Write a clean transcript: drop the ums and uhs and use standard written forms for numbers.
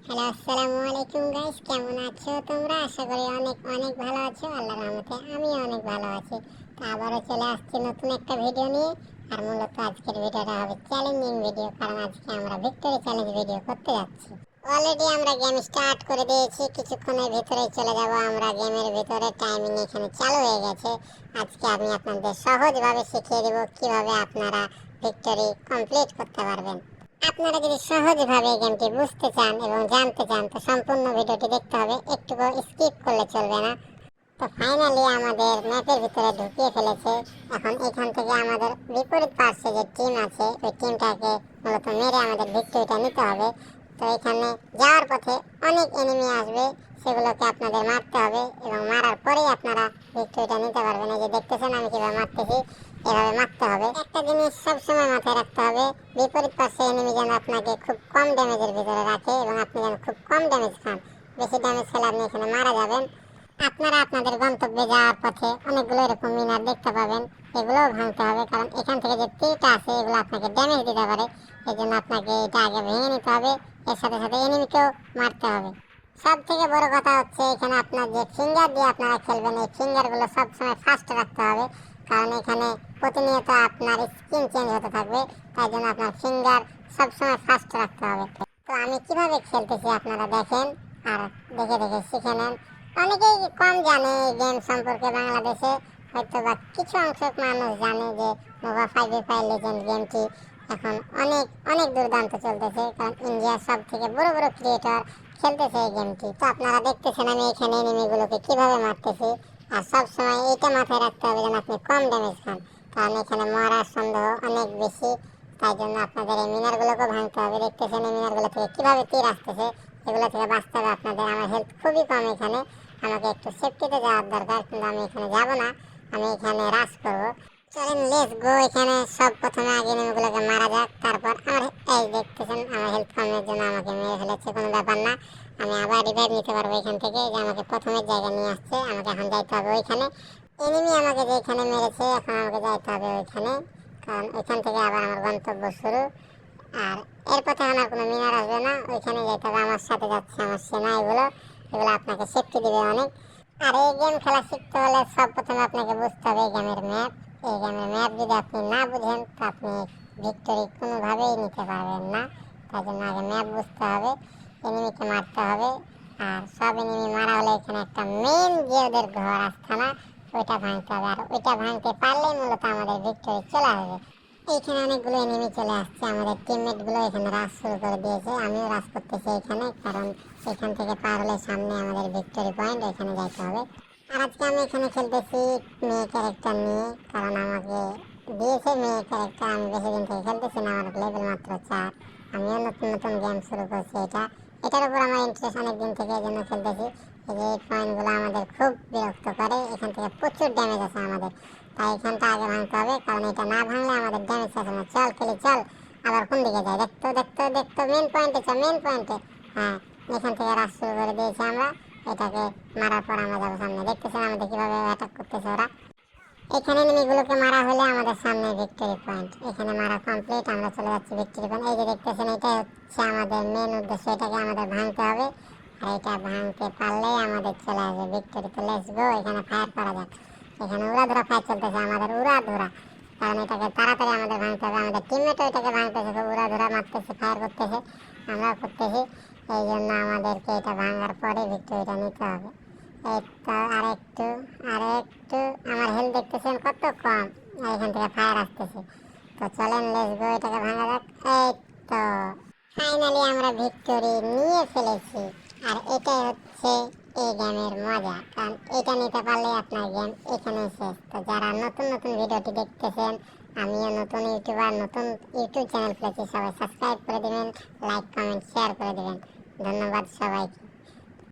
Hello, আসসালামু আলাইকুম guys, কেমন আছো তোমরা? আশা করি অনেক অনেক ভালো আছো। আল্লাহর রহমতে আমিও অনেক ভালো আছি। তো আবারও চলে আসছি নতুন একটা ভিডিও নিয়ে। আর মূলত আজকের ভিডিওটা হবে চ্যালেঞ্জিং ভিডিও, কারণ আজকে আমরা ভিক্টোরি চ্যালেঞ্জ ভিডিও করতে যাচ্ছি। অলরেডি আমরা গেম স্টার্ট করে দিয়েছি, কিছুক্ষণের ভিতরেই চলে যাব আমরা গেমের ভিতরে। টাইমিং এখানে চালু হয়ে গেছে। আজকে আমি আপনাদের সহজভাবে শিখিয়ে দেব কিভাবে আপনারা ভিক্টোরি কমপ্লিট করতে পারবেন। আপনারা যদি সহজভাবে এই গেমটি বুঝতে চান এবং জানতে চান, তো সম্পূর্ণ ভিডিওটি দেখতে হবে, একটুকু স্কিপ করলে চলবে না। তো ফাইনালি আমাদের ম্যাপের ভিতরে ঢুকিয়ে ফেলেছে। এখন এখান থেকে আমাদের বিপরীত পার্শ্বে যে টিম আছে, ওই টিমটাকে মূলত মেরে আমাদের ভিক্টরিটা নিতে হবে। তো এখানে যাওয়ার পথে অনেক এনিমি আসবে, সেগুলোকে আপনাদের মারতে হবে এবং মারার পরেই আপনারা ভিক্টরিটা নিতে পারবেন। এই যে দেখতেছেন আমি কিভাবে মারতেছি, এভাবে মারতে হবে। একটা জিনিস সবসময় মাথায় রাখতে হবে, বিপরীত পাশে এনিমি যেন আপনাকে খুব কম ড্যামেজের ভিতরে রাখে এবং আপনি যেন খুব কম ড্যামেজ খান। বেশি ড্যামেজ খেলে আপনি এখানে মারা যাবেন। আপনারা আপনাদের গন্তব্যে যাওয়ার পথে অনেকগুলো এরকম মিনার দেখতে পাবেন, এগুলোও ভাঙতে হবে, কারণ এখান থেকে যে তীরটা আছে এগুলো আপনাকে ড্যামেজ দিতে পারে। এই জন্য আপনাকে এটা আগে ভেঙে নিতে হবে, এর সাথে সাথে এনিমিকেও মারতে হবে। সব থেকে বড় কথা হচ্ছে এখানে আপনার যে ফিঙ্গার দিয়ে আপনারা খেলবেন, এই ফিঙ্গারগুলো সবসময় ফাস্ট রাখতে হবে, কারণ এখানে প্রতিনিয়ত আপনার স্কিন চেঞ্জ হতে থাকবে। তাই জন্য আপনার ফিঙ্গার সবসময় ফাস্ট রাখতে হবে। তো আমি কিভাবে খেলতেছি আপনারা দেখেন আর দেখে দেখে শিখে নেন। অনেকেই কম জানে এই গেম সম্পর্কে বাংলাদেশে, হয়তো বা কিছু অংশ মানুষ জানে যে নোভা 5v5 লেজেন্ড গেমটি এখন অনেক অনেক দুর্দান্ত চলতেছে, কারণ ইন্ডিয়ার সব থেকে বড় বড় ক্রিয়েটর খেলতেছে এই গেমটি। তো আপনারা দেখতেছেন আমি এখানে এনিমিগুলোকে কিভাবে মারতেছি। আর সবসময় এইটা মাথায় রাখতে হবে যেন আপনি কম ড্যামেজ খান, কারণ এখানে মরার সন্দেহ অনেক বেশি। তাই জন্য আপনাদের এই মিনারগুলোকে ভাঙতে হবে। দেখতেছেন এই মিনারগুলো থেকে কিভাবে তীর আসতেছে, এগুলো থেকে বাঁচতে হবে আপনাদের। আমার হেলথ খুবই কম এখানে, আমাকে একটু সেফটিতে যাওয়ার দরকার, কিন্তু আমি এখানে যাব না, আমি এখানে রাশ করব। চলেন লেটস গো। এখানে সব প্রথমে আগে এনিমিগুলোকে মারা যাক, তারপর আমার এই দেখতেছেন আমার হেলথ কমের জন্য আমাকে মেরে ফেলেছে, কোনো ব্যাপার না, আমি আবার রিভাইভ নিতে পারবো এখান থেকে। যে আমাকে প্রথমের জায়গায় নিয়ে আসছে, আমাকে এখন যাইতে হবে ওইখানে। এনিমি আমাকে যেখানে মেরেছে এখন আমাকে যাইতে হবে ওইখানে, কারণ ওইখান থেকে আবার আমার গন্তব্য শুরু। আর এর পথে এখন আর কোনো মিনার আসবে না, ওইখানে যেতে হবে। আমার সাথে যাচ্ছে আমার সেনা, এগুলো এগুলো আপনাকে সেফটি দিবে অনেক। আর এই গেম খেলা শিখতে হলে সব প্রথমে আপনাকে বুঝতে হবে এই গেমের ম্যাপ। এই গেমের ম্যাপ যদি আপনি না বুঝেন তো আপনি ভিক্টোরি কোনোভাবেই নিতে পারবেন না। তাই জন্য আগে ম্যাপ বুঝতে হবে, এনিমিকে মারতে হবে। আর সব এনিমি মারা হলে এখানে একটা মেন যে ওদের ঘর আস্থানা, ওইটা ভাঙতে হবে। আর ওইটা ভাঙতে পারলেই মূলত আমাদের ভিক্টোরি চলে আসবে। এইখানে অনেকগুলো এনিমি চলে আসছে, আমাদের টিমমেট গুলো এখানে রাশ শুরু করে দিয়েছে, আমিও রাশ করতেছি এখানে, কারণ এখান থেকে পার হলে সামনে আমাদের ভিক্টোরি পয়েন্ট, এখানে যাইতে হবে। আর আজকে আমি এখানে খেলতেছি মেয়ে ক্যারেক্টার নিয়ে, কারণ আমাকে দিয়েছে মেয়ে ক্যারেক্টার। আমি বেশি দিন থেকে খেলতেছি না, আমার লেভেল মাত্র 4। আমিও নতুন নতুন গেম শুরু করছি, এটার উপর আমার ইন্টারেস্ট অনেক দিন থেকে, এই জন্য খেলতেছি। এই যে এই পয়েন্টগুলো আমাদের খুব বিরক্ত করে, এখান থেকে প্রচুর ড্যামেজ আছে আমাদের, তাই এখানটা আগে ভাঙতে হবে, কারণ এটা না ভাঙলে আমাদের ড্যামেজ আছে না। চল খেলি চল। আবার কোন দিকে যায়, দেখতো দেখতো দেখতো, মেন পয়েন্টে চল, মেন পয়েন্টে। হ্যাঁ, এখান থেকে রাশ শুরু করে দিয়েছি আমরা। এটাকে মারার পর আমরা যাবো সামনে। দেখতেছেন আমাদের কিভাবে অ্যাটাক করতেছে ওরা। এখানে এনিমিগুলোকে মারা হলে আমাদের সামনে ভিক্টোরি পয়েন্ট, এখানে মারা কমপ্লিট, আমরা চলে যাচ্ছি ভিক্টোরি পয়েন্ট। এই যে দেখতেছেন এটাই হচ্ছে আমাদের মেন উদ্দেশ্য, এটাকে আমাদের ভাঙতে হবে। আর এটা ভাঙতে পারলেই আমাদের চলে আসবে ভিক্টোরি। তো লেটস গো, এখানে ফায়ার করা যাক। এখানে উড়াধুরা ফায়ার চলতেছে আমাদের, উড়াধুরা, কারণ এটাকে তাড়াতাড়ি আমাদের ভাঙতে হবে। আমাদের টিমমেটও এটাকে ভাঙতেছে, খুব উড়াধুরা মারতেছে, ফায়ার করতেছে, আমরাও করতেছি। এই জন্য আমাদেরকে এটা ভাঙার পরে ভিক্টোরিটা নিতে হবে। এই তো আরেকটু, আরেকটু। আমার হেলথ দেখতেছেন কত কম, আর এখান থেকে ফায়ার আসতেছে। তো চলেন লেটস গো, এটাকে ভাঙা যাক। এই তো ফাইনালি আমরা ভিক্টোরি নিয়ে ফেলেছি। আর এটাই হচ্ছে এই গেমের মজা, কারণ এটা নিতে পারলে আপনার গেম এখানে শেষ। তো যারা নতুন নতুন ভিডিওটি দেখতেছেন, আমিও নতুন ইউটিউবার, নতুন ইউটিউব চ্যানেল খুলেছি, সবাই সাবস্ক্রাইব করে দিবেন, লাইক কমেন্ট শেয়ার করে দিবেন। ধন্যবাদ সবাইকে।